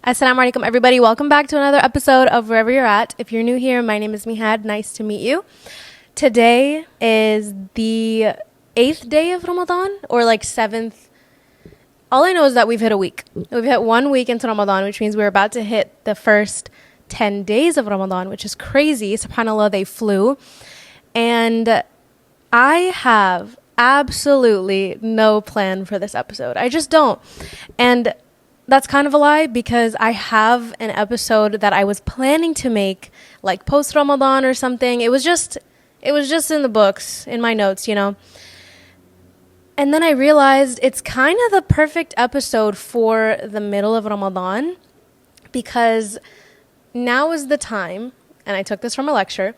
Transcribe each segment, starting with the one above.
Asalamualaikum, everybody. Welcome back to another episode of Wherever You're At. If you're new here, my name is Mihad. Nice to meet you. Today is the 8th day of Ramadan, or like 7th. All I know is that we've hit a week. We've hit 1 week into Ramadan, which means we're about to hit the first 10 days of Ramadan, which is crazy. SubhanAllah, they flew. And I have absolutely no plan for this episode. I just don't. And that's kind of a lie, because I have an episode that I was planning to make like post Ramadan or something. It was just in the books, in my notes, you know. And then I realized it's kind of the perfect episode for the middle of Ramadan, because now is the time, and I took this from a lecture,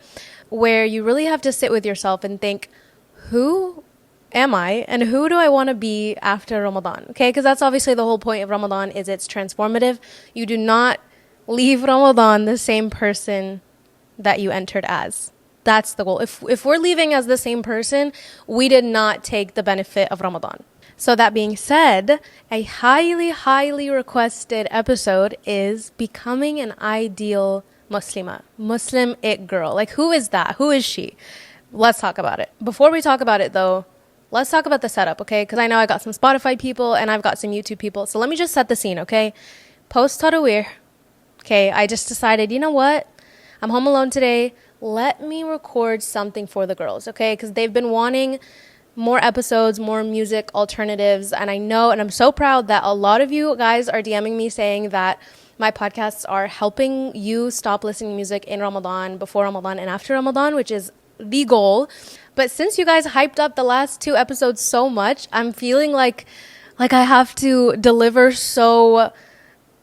where you really have to sit with yourself and think, who am I and who do I want to be after Ramadan? Okay, because that's obviously the whole point of Ramadan, is it's transformative. You do not leave Ramadan the same person that you entered as. That's the goal. If we're leaving as the same person, we did not take the benefit of Ramadan. So that being said, a highly requested episode is becoming an ideal muslimah, Muslim it girl. Like, who is that? Who is she? Let's talk about it. Before we talk about it though, let's talk about the setup, okay? Because I know I got some Spotify people and I've got some YouTube people. So let me just set the scene, okay? Post taraweeh. Okay, I just decided, you know what? I'm home alone today. Let me record something for the girls, okay? Because they've been wanting more episodes, more music alternatives. And I know, and I'm so proud that a lot of you guys are DMing me saying that my podcasts are helping you stop listening to music in Ramadan, before Ramadan, and after Ramadan, which is the goal. But since you guys hyped up the last 2 episodes so much, I'm feeling like I have to deliver so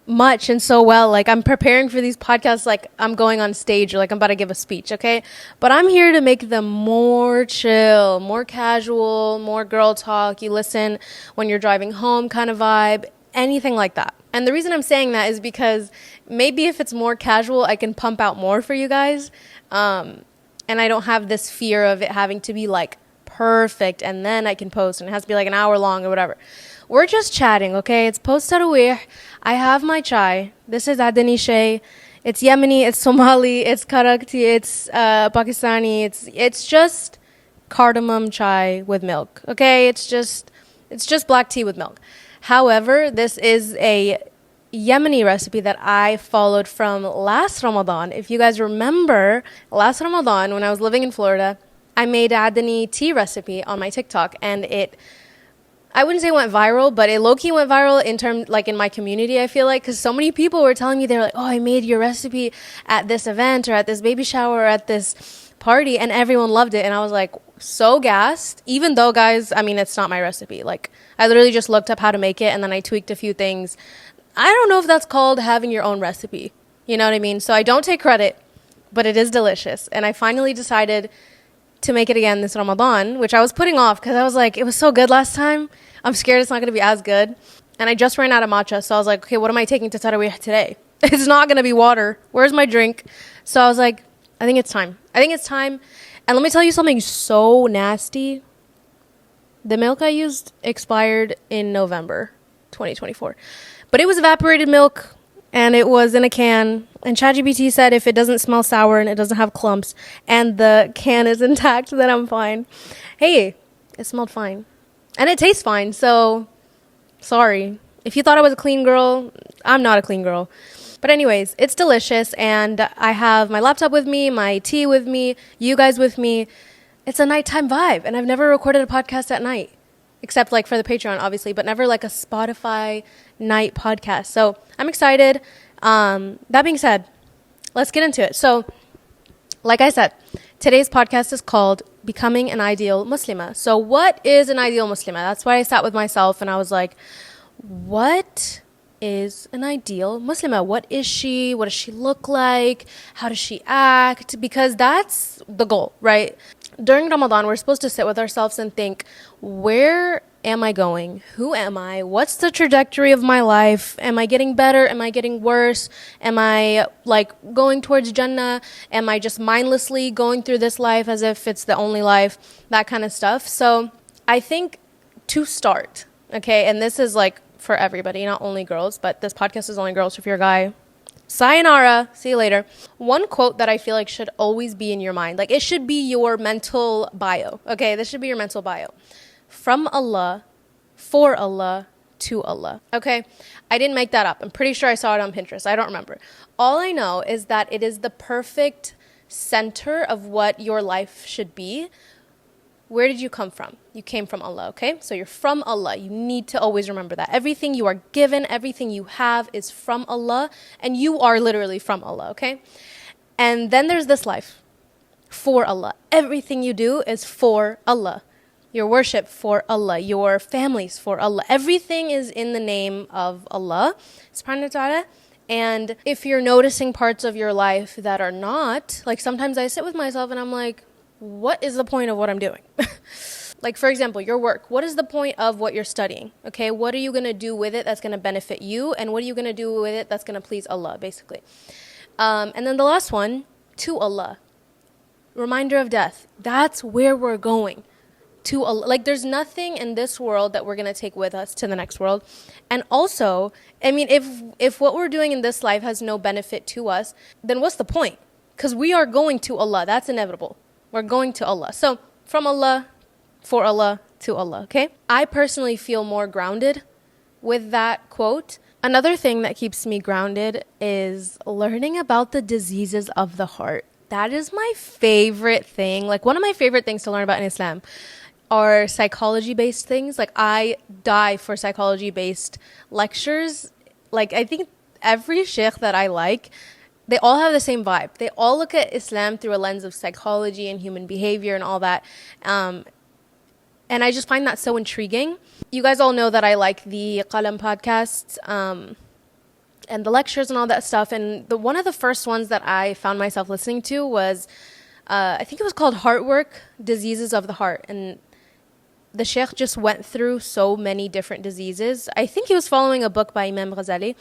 much and so well. Like, I'm preparing for these podcasts like I'm going on stage, or like I'm about to give a speech, okay? But I'm here to make them more chill, more casual, more girl talk. You listen when you're driving home kind of vibe, anything like that. And the reason I'm saying that is because maybe if it's more casual, I can pump out more for you guys. And I don't have this fear of it having to be like perfect and then I can post and it has to be like an hour long or whatever. We're just chatting, okay? It's post taraweeh. I have my chai. This is Adani Shay. It's Yemeni, it's Somali, it's Karakti, it's Pakistani. It's just cardamom chai with milk, okay? It's just black tea with milk. However, this is a Yemeni recipe that I followed from last Ramadan. If you guys remember, last Ramadan when I was living in Florida, I made Adani tea recipe on my TikTok, and I wouldn't say it went viral, but it low-key went viral in terms, like, in my community, I feel like, because so many people were telling me, they're like, oh, I made your recipe at this event or at this baby shower or at this party, and everyone loved it. And I was like, so gassed, even though, guys, I mean, it's not my recipe. Like, I literally just looked up how to make it, and then I tweaked a few things. I don't know if that's called having your own recipe. You know what I mean? So I don't take credit, but it is delicious. And I finally decided to make it again this Ramadan, which I was putting off because I was like, it was so good last time. I'm scared it's not going to be as good. And I just ran out of matcha. So I was like, okay, what am I taking to taraweeh today? It's not going to be water. Where's my drink? So I was like, I think it's time. And let me tell you something so nasty. The milk I used expired in November 2024. But it was evaporated milk, and it was in a can. And ChatGPT said if it doesn't smell sour and it doesn't have clumps and the can is intact, then I'm fine. Hey, it smelled fine. And it tastes fine, so sorry. If you thought I was a clean girl, I'm not a clean girl. But anyways, it's delicious, and I have my laptop with me, my tea with me, you guys with me. It's a nighttime vibe, and I've never recorded a podcast at night. Except like for the Patreon, obviously, but never like a Spotify night podcast. So I'm excited. That being said, let's get into it. So like I said, today's podcast is called Becoming an Ideal Muslimah. So what is an ideal Muslimah? That's why I sat with myself and I was like, what is an ideal Muslimah? What is she? What does she look like? How does she act? Because that's the goal, right? During Ramadan, we're supposed to sit with ourselves and think, where am I going? Who am I? What's the trajectory of my life? Am I getting better? Am I getting worse? Am I like going towards Jannah? Am I just mindlessly going through this life as if it's the only life? That kind of stuff. So I think to start, okay, and this is like for everybody, not only girls, but this podcast is only girls. So if you're a guy, sayonara, see you later. One quote that I feel like should always be in your mind, like it should be your mental bio. Okay, this should be your mental bio. From Allah, for Allah, to Allah. Okay, I didn't make that up. I'm pretty sure I saw it on Pinterest. I don't remember. All I know is that it is the perfect center of what your life should be. Where did you come from? You came from Allah, okay? So you're from Allah. You need to always remember that. Everything you are given, everything you have is from Allah, and you are literally from Allah, okay? And then there's this life, for Allah. Everything you do is for Allah. Your worship for Allah, your families for Allah. Everything is in the name of Allah, subhanahu wa ta'ala. And if you're noticing parts of your life that are not, like sometimes I sit with myself and I'm like, what is the point of what I'm doing? Like, for example, your work. What is the point of what you're studying? Okay, what are you going to do with it that's going to benefit you? And what are you going to do with it that's going to please Allah, basically? And then the last one, to Allah. Reminder of death. That's where we're going. To Allah. Like, there's nothing in this world that we're going to take with us to the next world. And also, I mean, if what we're doing in this life has no benefit to us, then what's the point? Because we are going to Allah. That's inevitable. We're going to Allah. So from Allah, for Allah, to Allah, okay? I personally feel more grounded with that quote. Another thing that keeps me grounded is learning about the diseases of the heart. That is my favorite thing. Like, one of my favorite things to learn about in Islam are psychology-based things. Like, I die for psychology-based lectures. Like, I think every sheikh that I like, they all have the same vibe. They all look at Islam through a lens of psychology and human behavior and all that. And I just find that so intriguing. You guys all know that I like the Qalam podcasts and the lectures and all that stuff. And one of the first ones that I found myself listening to was, I think it was called Heart Work, Diseases of the Heart. And the sheikh just went through so many different diseases. I think he was following a book by Imam Ghazali.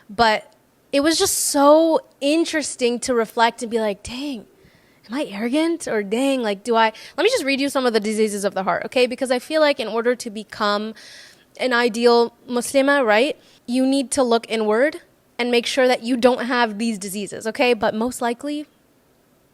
But it was just so interesting to reflect and be like, dang, am I arrogant? Or dang, like, let me just read you some of the diseases of the heart, okay? Because I feel like in order to become an ideal muslimah, right, you need to look inward and make sure that you don't have these diseases, okay? But most likely,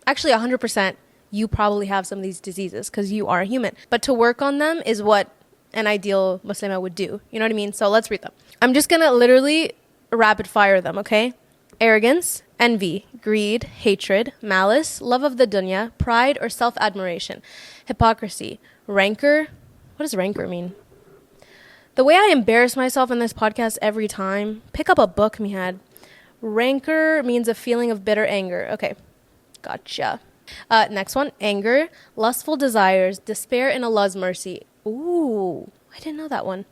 actually 100%, you probably have some of these diseases because you are a human. But to work on them is what an ideal muslimah would do. You know what I mean? So let's read them. I'm just going to literally rapid fire them, okay? Arrogance, envy, greed, hatred, malice, love of the dunya, pride or self-admiration, hypocrisy, rancor. What does rancor mean? The way I embarrass myself in this podcast every time, pick up a book, Mihad. Rancor means a feeling of bitter anger. Okay, gotcha. Next one, anger, lustful desires, despair in Allah's mercy. Ooh, I didn't know that one.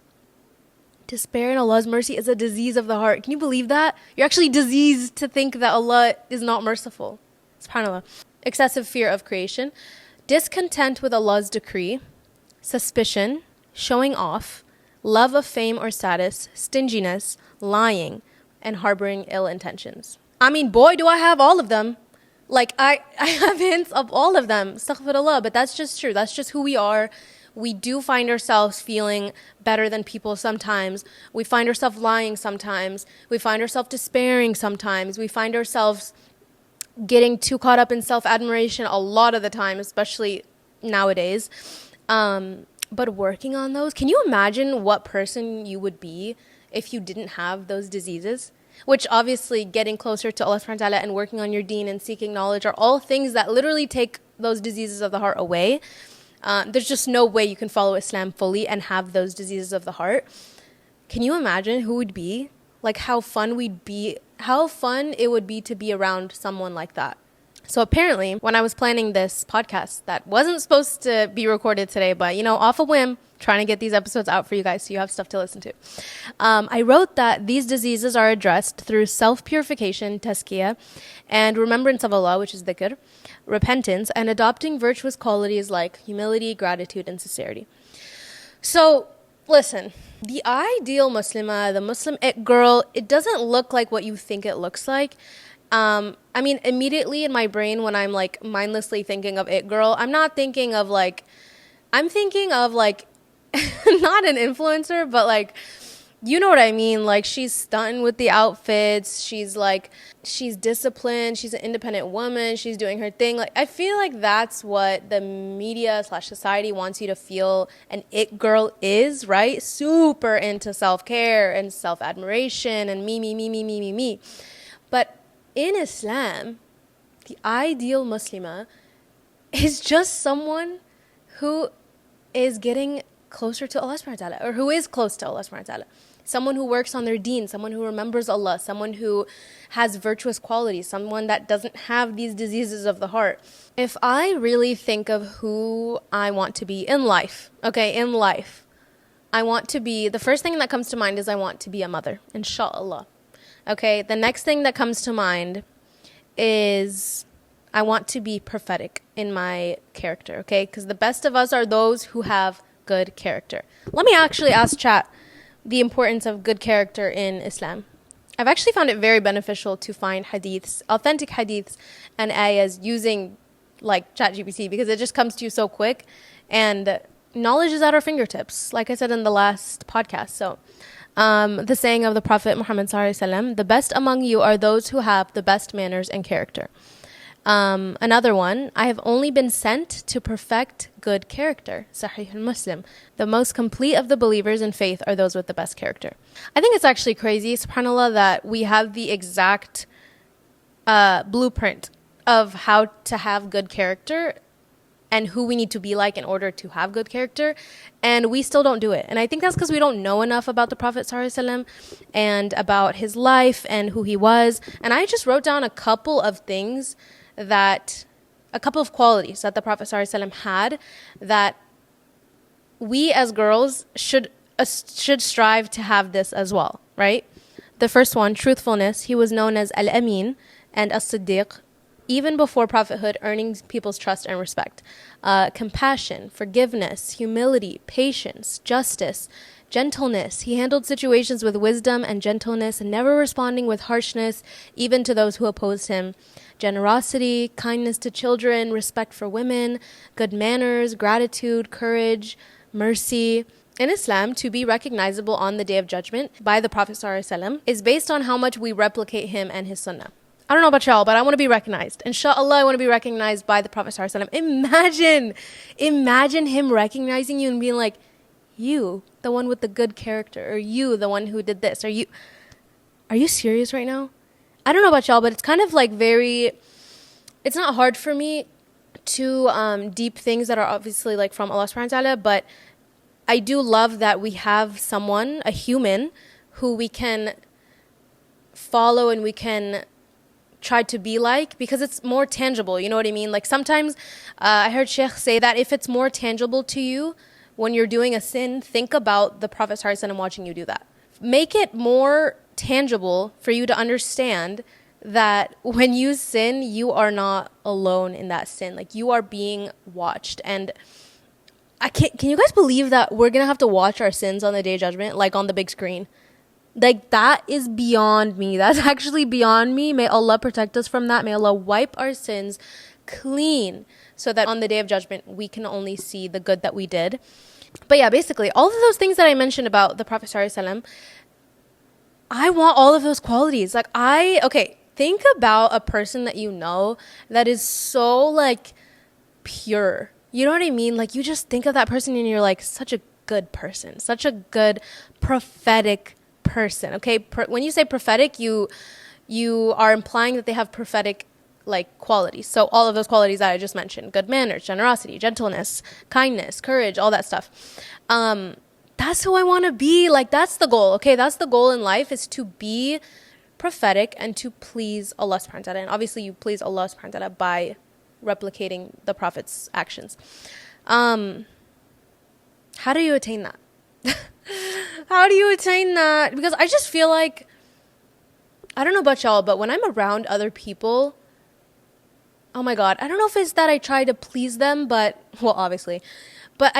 Despair in Allah's mercy is a disease of the heart. Can you believe that? You're actually diseased to think that Allah is not merciful. SubhanAllah. Excessive fear of creation. Discontent with Allah's decree. Suspicion. Showing off. Love of fame or status. Stinginess. Lying. And harboring ill intentions. I mean, boy, do I have all of them. Like, I have hints of all of them. Astaghfirullah. But that's just true. That's just who we are. We do find ourselves feeling better than people sometimes. We find ourselves lying sometimes. We find ourselves despairing sometimes. We find ourselves getting too caught up in self-admiration a lot of the time, especially nowadays. But working on those, can you imagine what person you would be if you didn't have those diseases? Which obviously getting closer to Allah subhanahu wa ta'ala and working on your deen and seeking knowledge are all things that literally take those diseases of the heart away. There's just no way you can follow Islam fully and have those diseases of the heart. Can you imagine who would be? Like how fun it would be to be around someone like that. So apparently, when I was planning this podcast that wasn't supposed to be recorded today, but off a whim, trying to get these episodes out for you guys so you have stuff to listen to. I wrote that these diseases are addressed through self-purification, tazkiyah, and remembrance of Allah, which is dhikr, repentance, and adopting virtuous qualities like humility, gratitude, and sincerity. So, listen, the ideal Muslimah, the Muslim it girl, it doesn't look like what you think it looks like. I mean, immediately in my brain when I'm like mindlessly thinking of it girl, I'm thinking of like not an influencer, but like you know what I mean? Like, she's stunting with the outfits. She's like, she's disciplined. She's an independent woman. She's doing her thing. Like, I feel like that's what the media / society wants you to feel an it girl is, right? Super into self-care and self-admiration and me. But in Islam, the ideal Muslimah is just someone who is getting closer to Allah subhanahu wa ta'ala, or who is close to Allah subhanahu wa ta'ala. Someone who works on their deen, someone who remembers Allah, someone who has virtuous qualities, someone that doesn't have these diseases of the heart. If I really think of who I want to be in life, I want to be, the first thing that comes to mind is I want to be a mother, inshallah. Okay, the next thing that comes to mind is I want to be prophetic in my character, okay? Because the best of us are those who have good character. Let me actually ask chat the importance of good character in Islam. I've actually found it very beneficial to find hadiths, authentic hadiths and ayahs using like ChatGPT, because it just comes to you so quick and knowledge is at our fingertips, like I said in the last podcast. So the saying of the Prophet Muhammad ﷺ, the best among you are those who have the best manners and character. Another one, I have only been sent to perfect good character. Sahih al-Muslim. The most complete of the believers in faith are those with the best character. I think it's actually crazy, subhanAllah, that we have the exact blueprint of how to have good character and who we need to be like in order to have good character, and we still don't do it. And I think that's because we don't know enough about the Prophet ﷺ and about his life and who he was. And I just wrote down a couple of things a couple of qualities that the Prophet ﷺ had that we as girls should strive to have this as well, right? The first one, truthfulness. He was known as Al-Amin and As-Siddiq, even before prophethood, earning people's trust and respect. Compassion, forgiveness, humility, patience, justice, gentleness. He handled situations with wisdom and gentleness, and never responding with harshness, even to those who opposed him. Generosity, kindness to children, respect for women, good manners, gratitude, courage, mercy. In Islam, to be recognizable on the Day of Judgment by the Prophet ﷺ is based on how much we replicate him and his sunnah. I don't know about y'all, but I want to be recognized. Inshallah, I want to be recognized by the Prophet ﷺ. Imagine him recognizing you and being like, you, the one with the good character, or you, the one who did this, are you serious right now? I don't know about y'all, but it's kind of like it's not hard for me to deep things that are obviously like from Allah subhanahu wa ta'ala, but I do love that we have someone, a human, who we can follow and we can try to be like, because it's more tangible, you know what I mean? Like sometimes I heard Sheikh say that if it's more tangible to you when you're doing a sin, think about the Prophet ﷺ watching you do that. Make it more tangible for you to understand that when you sin, you are not alone in that sin. Like, you are being watched. And can you guys believe that we're going to have to watch our sins on the Day of Judgment, like on the big screen? Like, that is beyond me. That's actually beyond me. May Allah protect us from that. May Allah wipe our sins clean so that on the Day of Judgment, we can only see the good that we did. But yeah, basically, all of those things that I mentioned about the Prophet ﷺ, I want all of those qualities. Like, think about a person that you know that is so, like, pure. You know what I mean? Like, you just think of that person and you're like, such a good person, such a good prophetic person, okay? When you say prophetic, you are implying that they have prophetic, like, qualities. So all of those qualities that I just mentioned, good manners, generosity, gentleness, kindness, courage, all that stuff. That's who I want to be. Like, that's the goal, okay? That's the goal in life, is to be prophetic and to please Allah subhanahu wa ta'ala. And obviously you please Allah subhanahu wa ta'ala by replicating the Prophet's actions. How do you attain that? How do you attain that? Because I just feel like, I don't know about y'all, but when I'm around other people, oh my God, I don't know if it's that I try to please them, but, well, obviously, but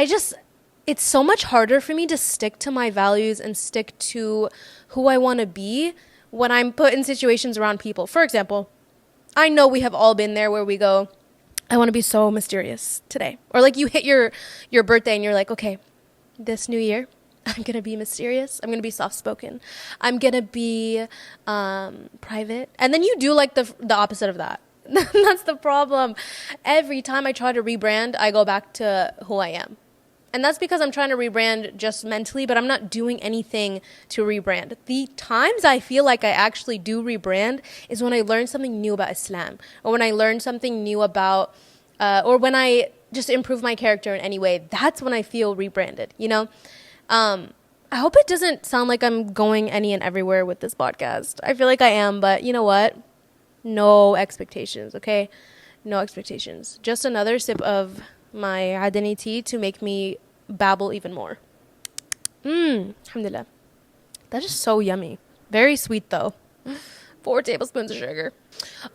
it's so much harder for me to stick to my values and stick to who I want to be when I'm put in situations around people. For example, I know we have all been there where we go, I want to be so mysterious today. Or like you hit your birthday and you're like, okay, this new year, I'm gonna be mysterious. I'm gonna be soft-spoken. I'm gonna be private. And then you do like the opposite of that. That's the problem. Every time I try to rebrand, I go back to who I am. And that's because I'm trying to rebrand just mentally, but I'm not doing anything to rebrand. The times I feel like I actually do rebrand is when I learn something new about Islam, or when I learn something new about, or when I just improve my character in any way. That's when I feel rebranded, you know? I hope it doesn't sound like I'm going any and everywhere with this podcast. I feel like I am, but you know what? No expectations, okay? No expectations. Just another sip of my adani tea to make me babble even more. Alhamdulillah. That is so yummy. Very sweet though. 4 tablespoons of sugar.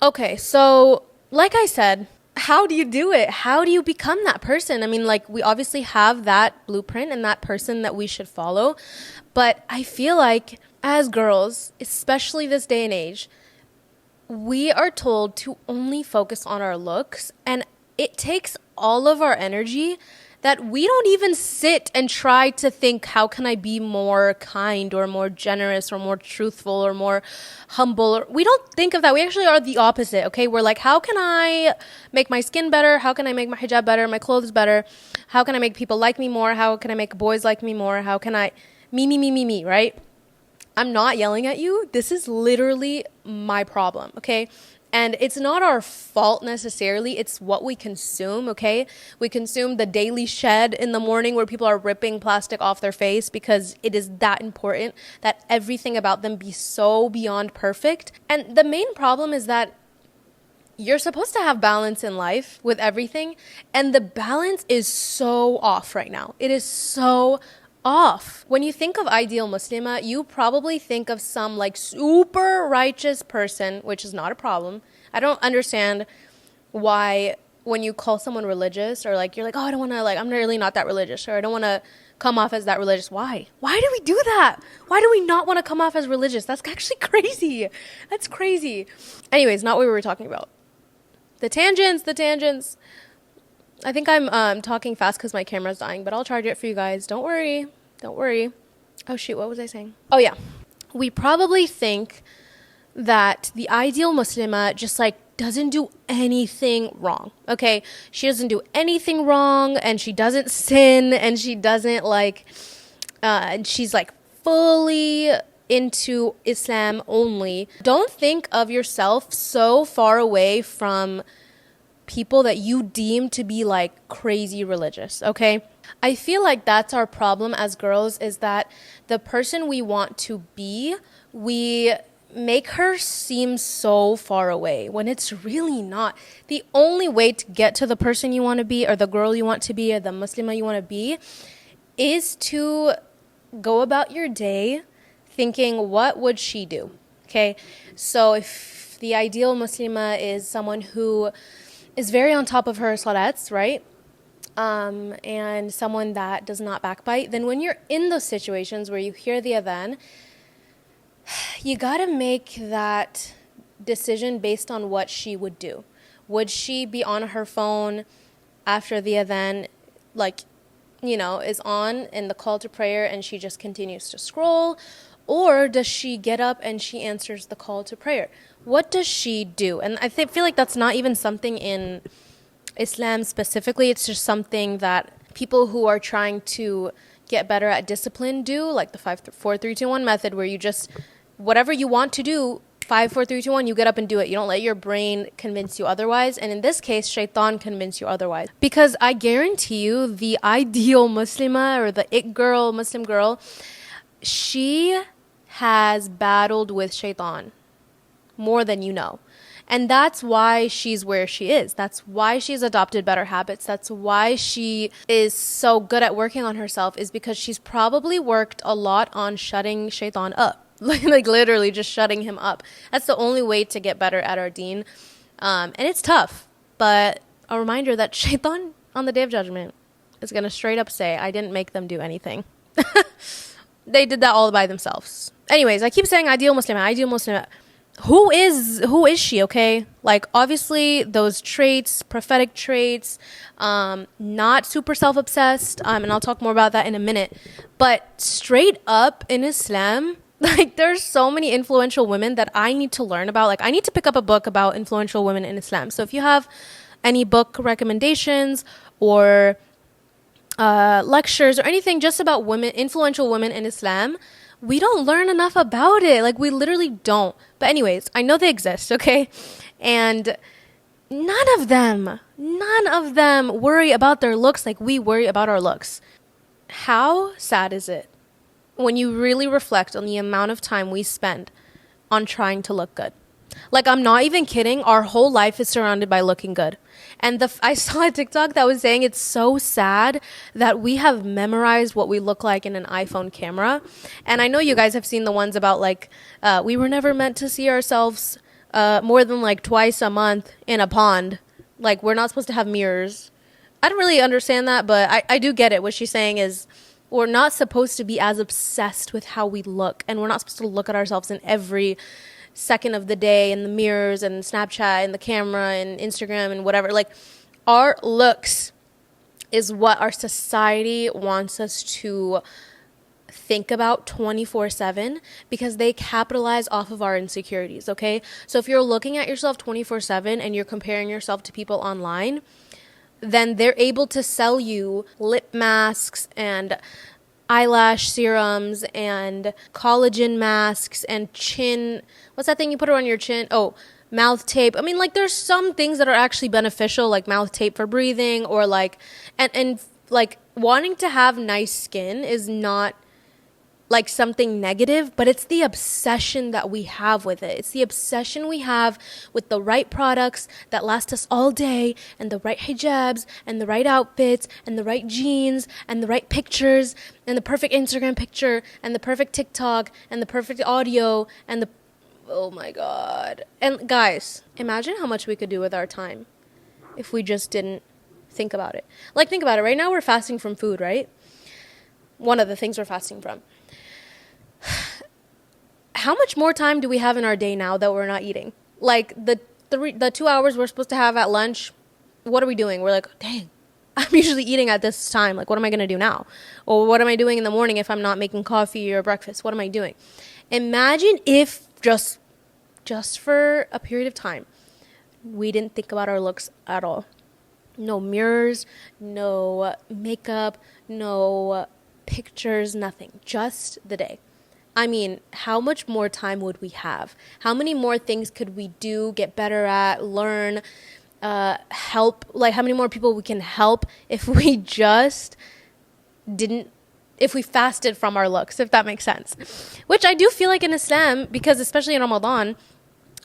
Okay, so like I said, how do you do it? How do you become that person? I mean, like, we obviously have that blueprint and that person that we should follow. But I feel like as girls, especially this day and age, we are told to only focus on our looks, and it takes all of our energy that we don't even sit and try to think, how can I be more kind or more generous or more truthful or more humble? We don't think of that. We actually are the opposite, okay? We're like, how can I make my skin better? How can I make my hijab better, my clothes better? How can I make people like me more? How can I make boys like me more? How can I... Me, right? I'm not yelling at you. This is literally my problem, okay? And it's not our fault necessarily. It's what we consume, okay? We consume the daily shed in the morning where people are ripping plastic off their face because it is that important that everything about them be so beyond perfect. And the main problem is that you're supposed to have balance in life with everything. And the balance is so off right now. It is so off. When you think of ideal muslimah, you probably think of some like super righteous person, which is not a problem. I don't understand why when you call someone religious, or like you're like, oh, I don't want to, like, I'm really not that religious, or I don't want to come off as that religious. Why do we do that? Why do we not want to come off as religious? That's actually crazy. That's crazy. Anyways, not what we were talking about. The tangents. I think I'm talking fast because my camera's dying, but I'll charge it for you guys. Don't worry. Oh, shoot. What was I saying? Oh, yeah. We probably think that the ideal Muslimah just, like, doesn't do anything wrong, okay? She doesn't do anything wrong, and she doesn't sin, and she doesn't, like, and she's, like, fully into Islam only. Don't think of yourself so far away from people that you deem to be like crazy religious, okay? I feel like that's our problem as girls, is that the person we want to be, we make her seem so far away when it's really not. The only way to get to the person you want to be, or the girl you want to be, or the Muslimah you want to be, is to go about your day thinking, what would she do? Okay, so if the ideal Muslimah is someone who is very on top of her salats, right? And someone that does not backbite, then when you're in those situations where you hear the adhan, you gotta make that decision based on what she would do. Would she be on her phone after the adhan, like, you know, is on in the call to prayer, and she just continues to scroll? Or does she get up and she answers the call to prayer? What does she do? And I feel like that's not even something in Islam specifically. It's just something that people who are trying to get better at discipline do, like the 5, 4, 3, 2, 1 method, where you just, whatever you want to do, 5, 4, 3, 2, 1, you get up and do it. You don't let your brain convince you otherwise. And in this case, shaitan convince you otherwise. Because I guarantee you, the ideal Muslimah, or the it girl, Muslim girl, she has battled with shaitan more than you know. And that's why she's where she is. That's why she's adopted better habits. That's why she is so good at working on herself, is because she's probably worked a lot on shutting shaitan up. like literally just shutting him up. That's the only way to get better at our deen. And it's tough. But a reminder that shaitan on the Day of Judgment is going to straight up say, I didn't make them do anything. They did that all by themselves. Anyways, I keep saying ideal Muslimah. who is she, okay? Like, obviously those traits, prophetic traits, not super self-obsessed, and I'll talk more about that in a minute, but straight up in Islam, like, there's so many influential women that I need to learn about. Like, I need to pick up a book about influential women in Islam. So if you have any book recommendations or lectures or anything just about women, influential women in Islam, we don't learn enough about it. Like, we literally don't. But anyways, I know they exist, okay? And none of them worry about their looks like we worry about our looks. How sad is it when you really reflect on the amount of time we spend on trying to look good? Like, I'm not even kidding. Our whole life is surrounded by looking good. And I saw a TikTok that was saying it's so sad that we have memorized what we look like in an iPhone camera. And I know you guys have seen the ones about, like, we were never meant to see ourselves more than, like, twice a month in a pond. Like, we're not supposed to have mirrors. I don't really understand that, but I do get it. What she's saying is we're not supposed to be as obsessed with how we look. And we're not supposed to look at ourselves in every second of the day in the mirrors and Snapchat and the camera and Instagram and whatever. Like, our looks is what our society wants us to think about 24/7 because they capitalize off of our insecurities, okay? So if you're looking at yourself 24/7 and you're comparing yourself to people online, then they're able to sell you lip masks and eyelash serums and collagen masks and what's that thing you put on your chin? Oh, mouth tape. I mean, like, there's some things that are actually beneficial, like mouth tape for breathing, or like, and like, wanting to have nice skin is not like something negative, but it's the obsession that we have with it. It's the obsession we have with the right products that last us all day, and the right hijabs, and the right outfits, and the right jeans, and the right pictures, and the perfect Instagram picture, and the perfect TikTok, and the perfect audio, and oh my God. And guys, imagine how much we could do with our time if we just didn't think about it. Like, think about it. Right now we're fasting from food, right? One of the things we're fasting from. How much more time do we have in our day now that we're not eating? Like, the 2 hours we're supposed to have at lunch, what are we doing? We're like, dang, I'm usually eating at this time. Like, what am I going to do now? Or what am I doing in the morning if I'm not making coffee or breakfast? What am I doing? Imagine if just for a period of time, we didn't think about our looks at all. No mirrors, no makeup, no pictures, nothing. Just the day. I mean, how much more time would we have? How many more things could we do, get better at, learn, help? Like, how many more people we can help if we just if we fasted from our looks, if that makes sense. Which I do feel like in Islam, because especially in Ramadan,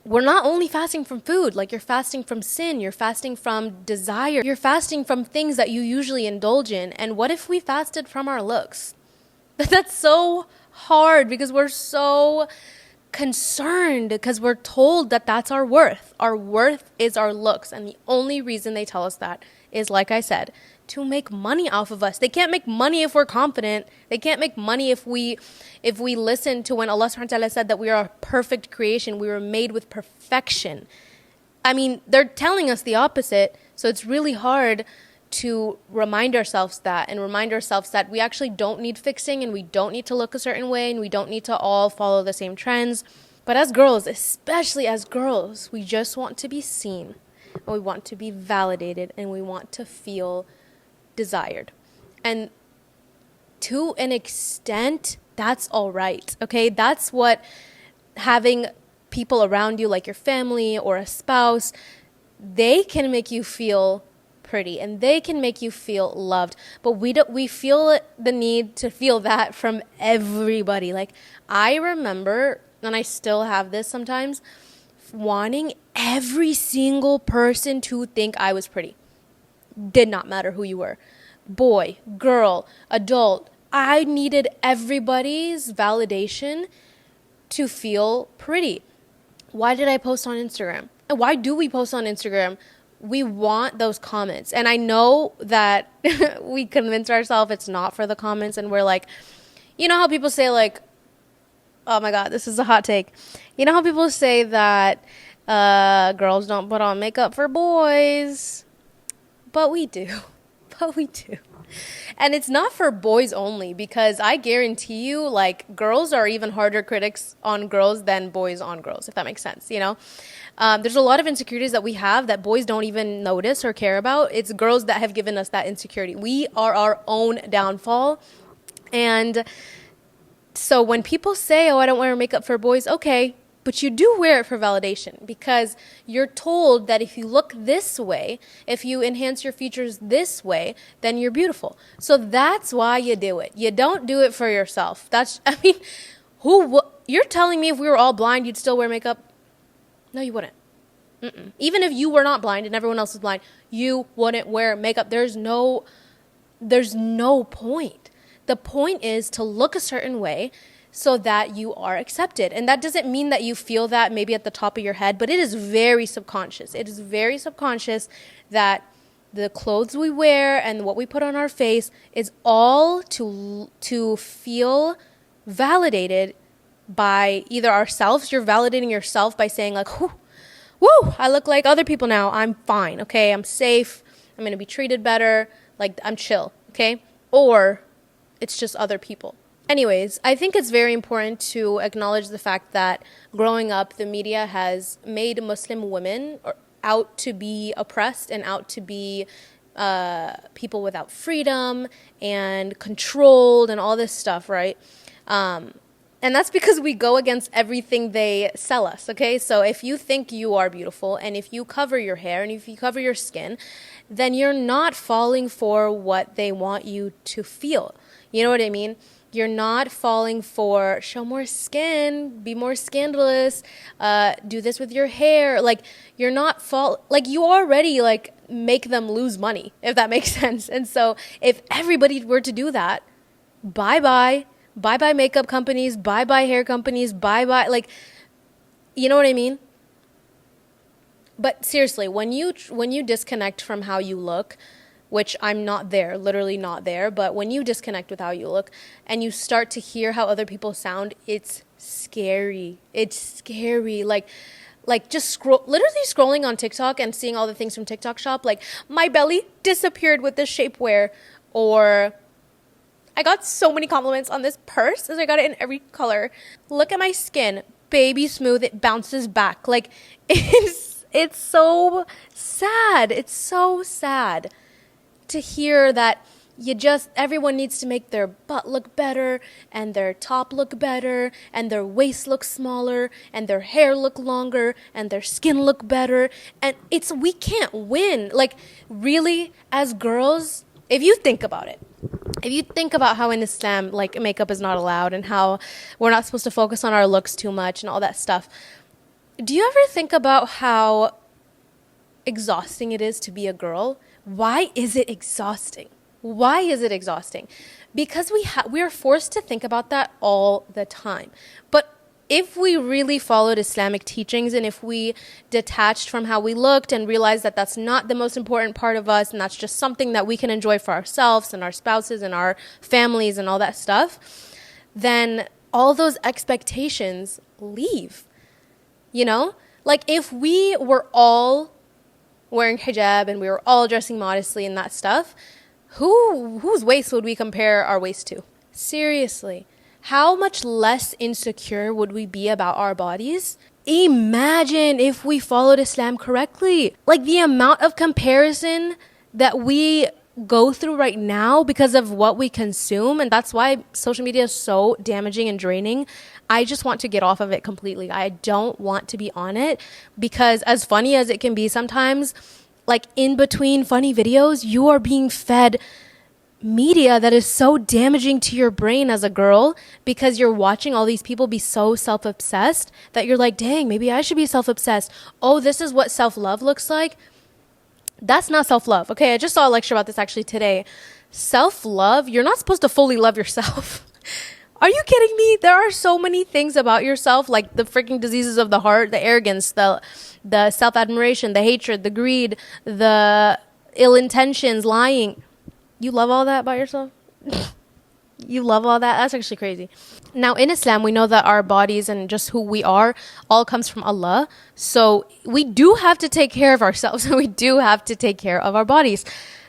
we're not only fasting from food. Like, you're fasting from sin, you're fasting from desire, you're fasting from things that you usually indulge in. And what if we fasted from our looks? That's so hard because we're so concerned, because we're told that that's our worth. Our worth is our looks, and the only reason they tell us that is, like I said, to make money off of us. They can't make money if we're confident. They can't make money if we listen to when Allah subhanahu wa ta'ala said that we are a perfect creation. We were made with perfection. I mean, they're telling us the opposite, so it's really hard to remind ourselves that, and remind ourselves that we actually don't need fixing, and we don't need to look a certain way, and we don't need to all follow the same trends. But as girls, especially as girls, we just want to be seen, and we want to be validated, and we want to feel desired. And to an extent, that's all right, okay? That's what having people around you, like your family or a spouse, they can make you feel pretty, and they can make you feel loved, but we feel the need to feel that from everybody. Like, I remember, and I still have this sometimes, wanting every single person to think I was pretty. Did not matter who you were, boy, girl, adult. I needed everybody's validation to feel pretty. Why did I post on Instagram? And why do we post on Instagram? We want those comments. And I know that we convince ourselves it's not for the comments, and we're like, you know how people say, like, Oh my God, this is a hot take. You know how people say that girls don't put on makeup for boys? But we do. But we do. And it's not for boys only, because I guarantee you, like, girls are even harder critics on girls than boys on girls, if that makes sense, you know? There's a lot of insecurities that we have that boys don't even notice or care about. It's girls that have given us that insecurity. We are our own downfall. And so when people say, oh, I don't wear makeup for boys, okay, but you do wear it for validation, because you're told that if you look this way, if you enhance your features this way, then you're beautiful. So that's why you do it. You don't do it for yourself. I mean, you're telling me if we were all blind, you'd still wear makeup? No, you wouldn't. Even if you were not blind and everyone else was blind, you wouldn't wear makeup. There's no point. The point is to look a certain way so that you are accepted. And that doesn't mean that you feel that maybe at the top of your head, but it is very subconscious. It is very subconscious that the clothes we wear and what we put on our face is all to feel validated by either ourselves. You're validating yourself by saying like, whoo, I look like other people now. I'm fine, okay? I'm safe. I'm going to be treated better. Like, I'm chill, okay? Or it's just other people. Anyways, I think it's very important to acknowledge the fact that growing up, the media has made Muslim women out to be oppressed and out to be people without freedom and controlled and all this stuff, right? And that's because we go against everything they sell us, okay? So if you think you are beautiful and if you cover your hair and if you cover your skin, then you're not falling for what they want you to feel. You know what I mean? You're not falling for show more skin, be more scandalous, do this with your hair. Like, you're not you already like make them lose money, if that makes sense. And so if everybody were to do that, bye-bye makeup companies, bye-bye hair companies, bye-bye, like, you know what I mean? But seriously, when you disconnect from how you look, which I'm not there, literally not there, but when you disconnect with how you look and you start to hear how other people sound, it's scary. It's scary. Like just literally scrolling on TikTok and seeing all the things from TikTok shop, like my belly disappeared with this shapewear, or I got so many compliments on this purse as I got it in every color. Look at my skin, baby smooth, it bounces back. Like it's so sad. It's so sad to hear that everyone needs to make their butt look better and their top look better and their waist look smaller and their hair look longer and their skin look better. And we can't win. Like, really, as girls, if you think about it, if you think about how in Islam, like, makeup is not allowed and how we're not supposed to focus on our looks too much and all that stuff, do you ever think about how exhausting it is to be a girl? Why is it exhausting? Why is it exhausting? Because we are forced to think about that all the time. But if we really followed Islamic teachings and if we detached from how we looked and realized that that's not the most important part of us and that's just something that we can enjoy for ourselves and our spouses and our families and all that stuff, then all those expectations leave. You know? Like, if we were all wearing hijab and we were all dressing modestly and that stuff, whose waist would we compare our waist to? Seriously. How much less insecure would we be about our bodies? Imagine if we followed Islam correctly. Like, the amount of comparison that we go through right now because of what we consume, and that's why social media is so damaging and draining. I just want to get off of it completely. I don't want to be on it, because as funny as it can be sometimes, like, in between funny videos, you are being fed media that is so damaging to your brain as a girl, because you're watching all these people be so self-obsessed that you're like, dang, maybe I should be self-obsessed. Oh, this is what self-love looks like. That's not self-love. Okay, I just saw a lecture about this actually today. Self-love, you're not supposed to fully love yourself. Are you kidding me? There are so many things about yourself, like the freaking diseases of the heart, the arrogance, the self-admiration, the hatred, the greed, the ill intentions, lying. You love all that about yourself? You love all that? That's actually crazy. Now, in Islam, we know that our bodies and just who we are all comes from Allah. So we do have to take care of ourselves. We do have to take care of our bodies.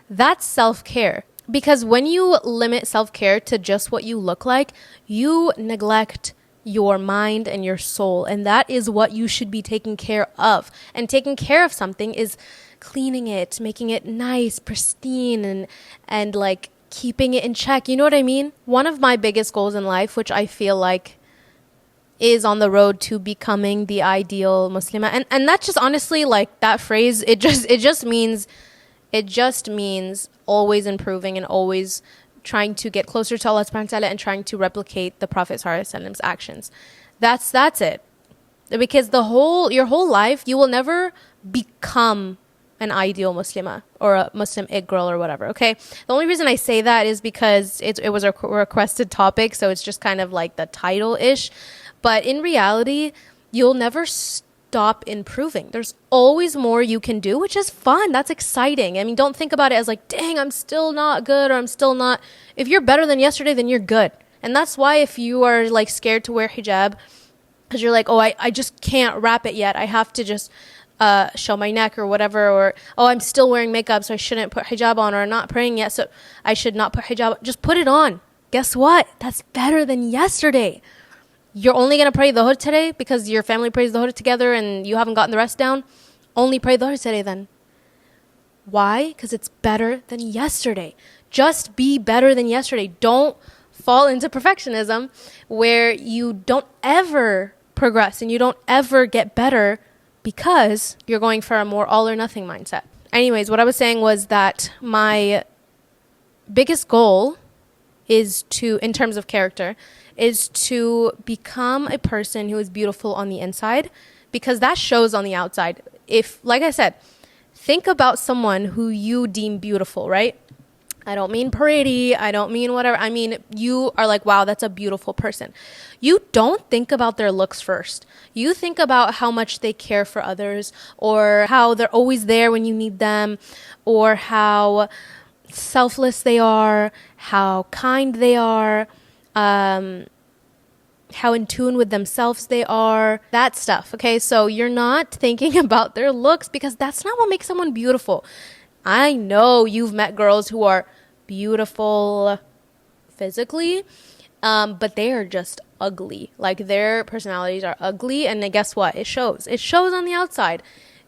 That's self-care. Because when you limit self-care to just what you look like, you neglect your mind and your soul. And that is what you should be taking care of. And taking care of something is cleaning it, making it nice, pristine, and like keeping it in check. You know what I mean? One of my biggest goals in life, which I feel like is on the road to becoming the ideal muslimah. And that's just honestly, like, that phrase, it just means always improving and always trying to get closer to Allah subhanahu wa ta'ala and trying to replicate the Prophet sallallahu alaihi wasallam's actions. That's it. Because your whole life, you will never become an ideal muslimah or a Muslim it girl or whatever, okay? The only reason I say that is because it was a requested topic, so it's just kind of like the title-ish. But in reality, you'll never stop improving. There's always more you can do, which is fun. That's exciting. I mean, don't think about it as like, dang, I'm still not good, or I'm still not. If you're better than yesterday, then you're good. And that's why if you are like scared to wear hijab, because you're like, oh, I just can't wrap it yet. I have to just show my neck or whatever, or, oh, I'm still wearing makeup, so I shouldn't put hijab on, or I'm not praying yet, so I should not put hijab. Just put it on. Guess what? That's better than yesterday. You're only going to pray dhuhr today because your family prays dhuhr together and you haven't gotten the rest down. Only pray dhuhr today then. Why? Because it's better than yesterday. Just be better than yesterday. Don't fall into perfectionism where you don't ever progress and you don't ever get better because you're going for a more all or nothing mindset. Anyways, what I was saying was that my biggest goal is to, in terms of character, is to become a person who is beautiful on the inside, because that shows on the outside. If, like I said, think about someone who you deem beautiful, right? I don't mean pretty. I don't mean whatever. I mean, you are like, wow, that's a beautiful person. You don't think about their looks first. You think about how much they care for others, or how they're always there when you need them, or how selfless they are, how kind they are, how in tune with themselves they are, that stuff. Okay, so you're not thinking about their looks, because that's not what makes someone beautiful. I know you've met girls who are beautiful physically, but they are just ugly. Like, their personalities are ugly, and then guess what? It shows. It shows on the outside.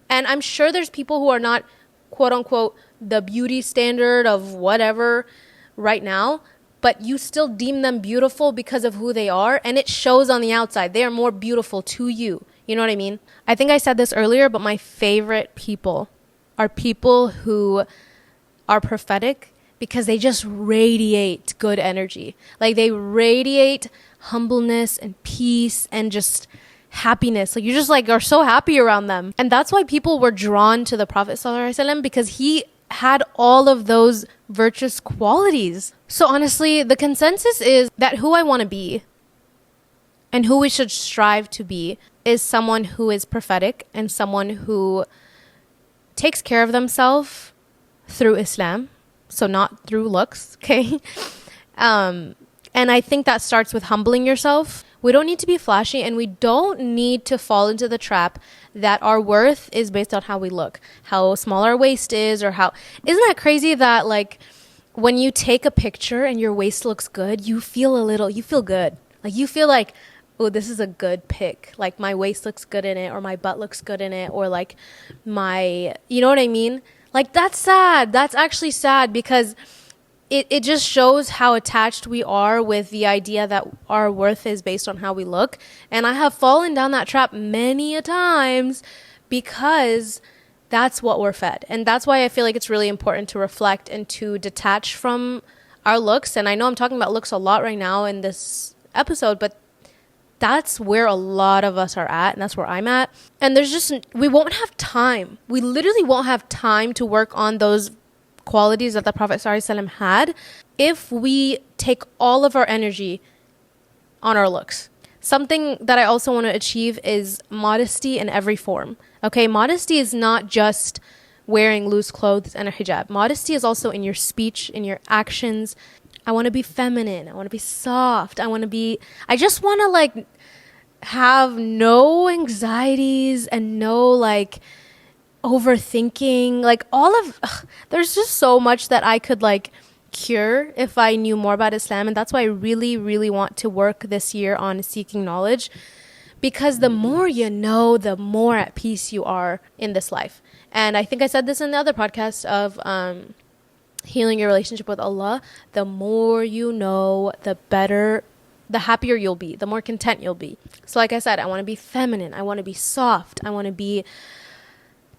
And I'm sure there's people who are not, quote unquote, the beauty standard of whatever right now, but you still deem them beautiful because of who they are, and it shows on the outside. They are more beautiful to you. You know what I mean? I think I said this earlier, but my favorite people are people who are prophetic, because they just radiate good energy. Like, they radiate humbleness and peace and just happiness. Like, you just like are so happy around them. And that's why people were drawn to the Prophet ﷺ, because he had all of those virtuous qualities. So honestly, the consensus is that who I want to be and who we should strive to be is someone who is prophetic and someone who takes care of themselves through Islam, so not through looks, okay? And I think that starts with humbling yourself. We don't need to be flashy, and we don't need to fall into the trap that our worth is based on how we look, how small our waist is, or how... Isn't that crazy that, like, when you take a picture and your waist looks good, you feel good. Like, you feel like, oh, this is a good pic. Like, my waist looks good in it, or my butt looks good in it, or like my... You know what I mean? Like, that's sad. That's actually sad, because it just shows how attached we are with the idea that our worth is based on how we look. And I have fallen down that trap many a times, because that's what we're fed. And that's why I feel like it's really important to reflect and to detach from our looks. And I know I'm talking about looks a lot right now in this episode, but that's where a lot of us are at, and that's where I'm at. And we won't have time. We literally won't have time to work on those qualities that the Prophet ﷺ had if we take all of our energy on our looks. Something that I also want to achieve is modesty in every form. Okay, modesty is not just wearing loose clothes and a hijab. Modesty is also in your speech, in your actions. I want to be feminine. I want to be soft. I just want to like have no anxieties and no like overthinking. Like there's just so much that I could like cure if I knew more about Islam. And that's why I really, really want to work this year on seeking knowledge. Because the more you know, the more at peace you are in this life. And I think I said this in the other podcast of healing your relationship with Allah. The more you know, the better, the happier you'll be, the more content you'll be. So like I said, I want to be feminine. I want to be soft. I want to be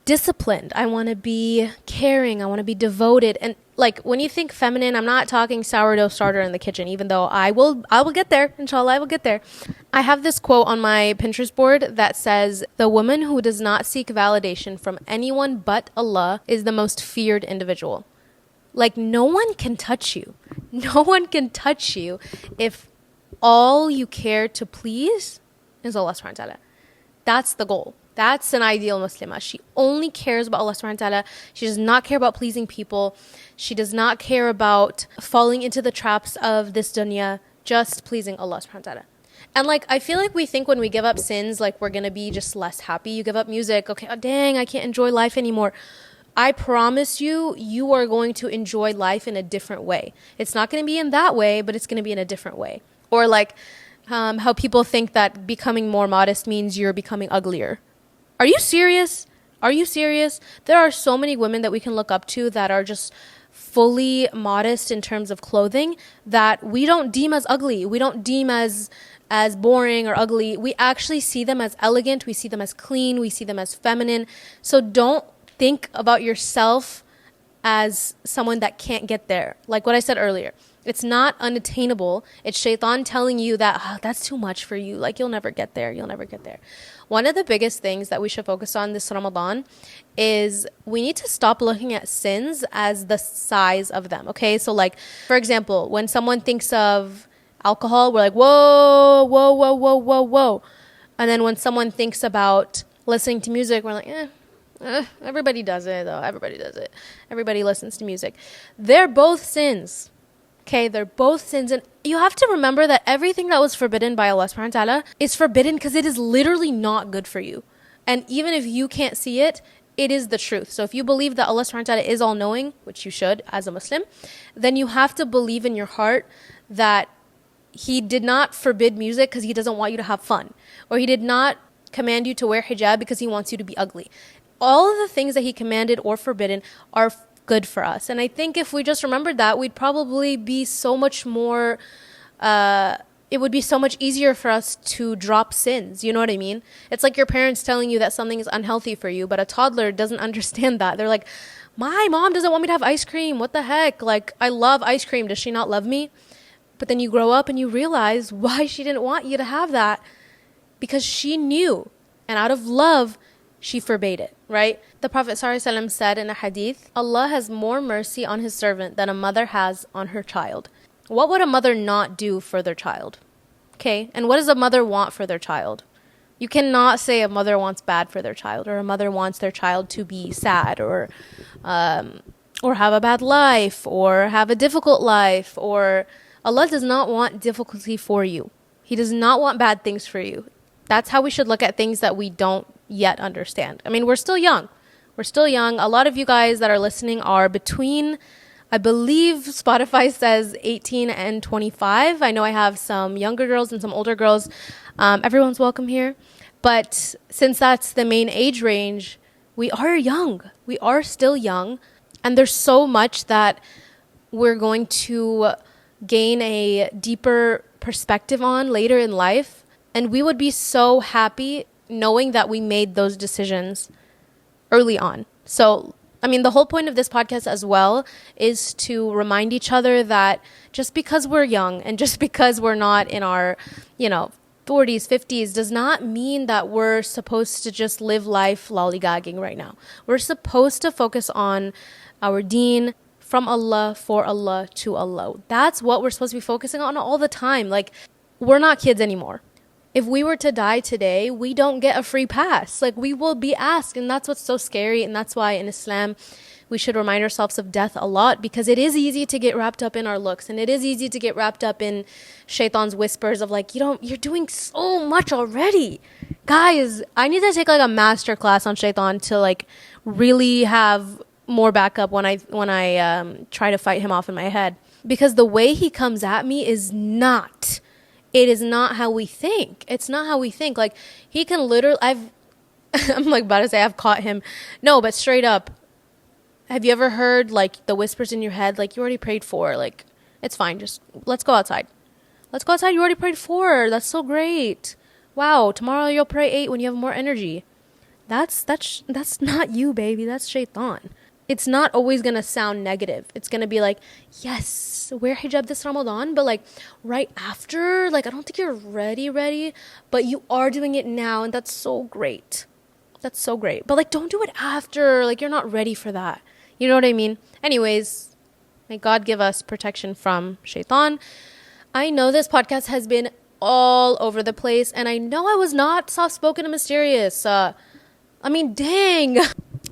disciplined. I want to be caring. I want to be devoted. And like when you think feminine, I'm not talking sourdough starter in the kitchen, even though I will get there. Inshallah, I will get there. I have this quote on my Pinterest board that says, "The woman who does not seek validation from anyone but Allah is the most feared individual." Like no one can touch you. No one can touch you if all you care to please is Allah subhanahu wa ta'ala. That's the goal. That's an ideal Muslimah. She only cares about Allah subhanahu wa ta'ala. She does not care about pleasing people. She does not care about falling into the traps of this dunya, just pleasing Allah subhanahu wa ta'ala. And like, I feel like we think when we give up sins, like we're going to be just less happy. You give up music. Okay, oh, dang, I can't enjoy life anymore. I promise you, you are going to enjoy life in a different way. It's not going to be in that way, but it's going to be in a different way. Or like how people think that becoming more modest means you're becoming uglier. Are you serious? Are you serious? There are so many women that we can look up to that are just fully modest in terms of clothing that we don't deem as ugly. We don't deem as boring or ugly. We actually see them as elegant. We see them as clean. We see them as feminine. So don't think about yourself as someone that can't get there. Like what I said earlier, it's not unattainable. It's shaitan telling you that that's too much for you. Like you'll never get there. You'll never get there. One of the biggest things that we should focus on this Ramadan is we need to stop looking at sins as the size of them. Okay. So like, for example, when someone thinks of alcohol, we're like, whoa, whoa, whoa, whoa, whoa, whoa. And then when someone thinks about listening to music, we're like, everybody does it though. Everybody does it. Everybody listens to music. They're both sins. Okay, they're both sins. And you have to remember that everything that was forbidden by Allah subhanahu wa ta'ala is forbidden because it is literally not good for you. And even if you can't see it, it is the truth. So if you believe that Allah subhanahu wa ta'ala is all-knowing, which you should as a Muslim, then you have to believe in your heart that He did not forbid music because He doesn't want you to have fun. Or He did not command you to wear hijab because He wants you to be ugly. All of the things that He commanded or forbidden are good for us. And I think if we just remembered that, we'd probably be so much more, it would be so much easier for us to drop sins. You know what I mean? It's like your parents telling you that something is unhealthy for you, but a toddler doesn't understand that. They're like, my mom doesn't want me to have ice cream. What the heck? Like, I love ice cream. Does she not love me? But then you grow up and you realize why she didn't want you to have that. Because she knew. And out of love, she forbade it, right? The Prophet ﷺ said in a hadith, Allah has more mercy on His servant than a mother has on her child. What would a mother not do for their child? Okay, and what does a mother want for their child? You cannot say a mother wants bad for their child, or a mother wants their child to be sad, or have a bad life, or have a difficult life, or Allah does not want difficulty for you. He does not want bad things for you. That's how we should look at things that we don't yet understand. I mean, we're still young. We're still young. A lot of you guys that are listening are between, I believe Spotify says 18 and 25. I know I have some younger girls and some older girls. Everyone's welcome here. But since that's the main age range, we are young. We are still young. And there's so much that we're going to gain a deeper perspective on later in life. And we would be so happy knowing that we made those decisions early on. So, I mean, the whole point of this podcast as well is to remind each other that just because we're young and just because we're not in our, 40s, 50s does not mean that we're supposed to just live life lollygagging right now. We're supposed to focus on our deen, from Allah, for Allah, to Allah. That's what we're supposed to be focusing on all the time. Like, we're not kids anymore. if we were to die today, we don't get a free pass. Like, we will be asked, and that's what's so scary. And that's why in Islam, we should remind ourselves of death a lot, because it is easy to get wrapped up in our looks, and it is easy to get wrapped up in shaitan's whispers of like, you're doing so much already. Guys, I need to take like a master class on shaitan to like really have more backup when I try to fight him off in my head, because the way he comes at me is not how we think. It's not how we think. Like, he can literally, I'm like about to say I've caught him. No, but straight up, have you ever heard like the whispers in your head, like, you already prayed for, like, it's fine, just let's go outside. Let's go outside. You already prayed 4. That's so great. Wow, tomorrow you'll pray 8 when you have more energy. That's not you, baby. That's shaitan. It's not always going to sound negative. It's going to be like, yes, wear hijab this Ramadan, but like right after, like, I don't think you're ready, but you are doing it now, and that's so great. That's so great. But like, don't do it after. Like, you're not ready for that. You know what I mean? Anyways, may God give us protection from shaitan. I know this podcast has been all over the place, and I know I was not soft-spoken and mysterious. I mean, dang.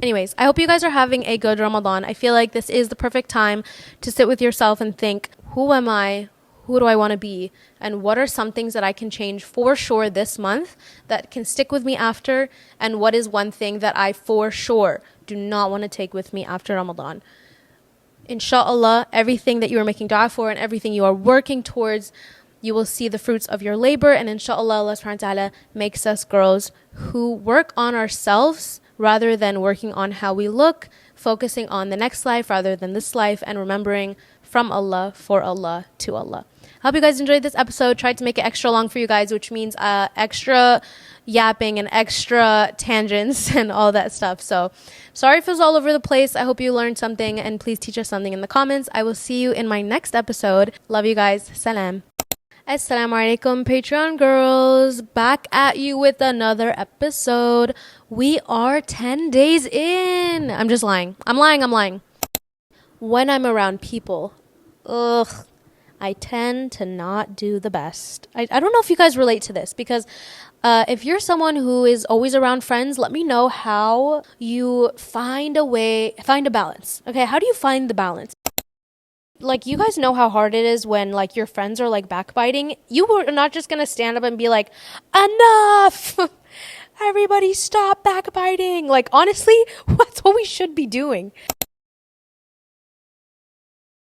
Anyways, I hope you guys are having a good Ramadan. I feel like this is the perfect time to sit with yourself and think, who am I? Who do I want to be? And what are some things that I can change for sure this month that can stick with me after? And what is one thing that I for sure do not want to take with me after Ramadan? Inshallah, everything that you are making dua for and everything you are working towards, you will see the fruits of your labor. And inshallah, Allah subhanahu wa ta'ala makes us girls who work on ourselves rather than working on how we look, focusing on the next life rather than this life, and remembering from Allah, for Allah, to Allah. I hope you guys enjoyed this episode. Tried to make it extra long for you guys, which means extra yapping and extra tangents and all that stuff. So sorry if it was all over the place. I hope you learned something, and please teach us something in the comments. I will see you in my next episode. Love you guys. Salam. Asalamualaikum, Patreon girls, back at you with another episode. We are 10 days in. I'm just lying. I'm lying. When I'm around people, I tend to not do the best. I don't know if you guys relate to this, because if you're someone who is always around friends, let me know how you find a balance. Okay, how do you find the balance? Like, you guys know how hard it is when like your friends are like backbiting. You are not just gonna stand up and be like, enough, everybody stop backbiting. Like, honestly, that's what we should be doing.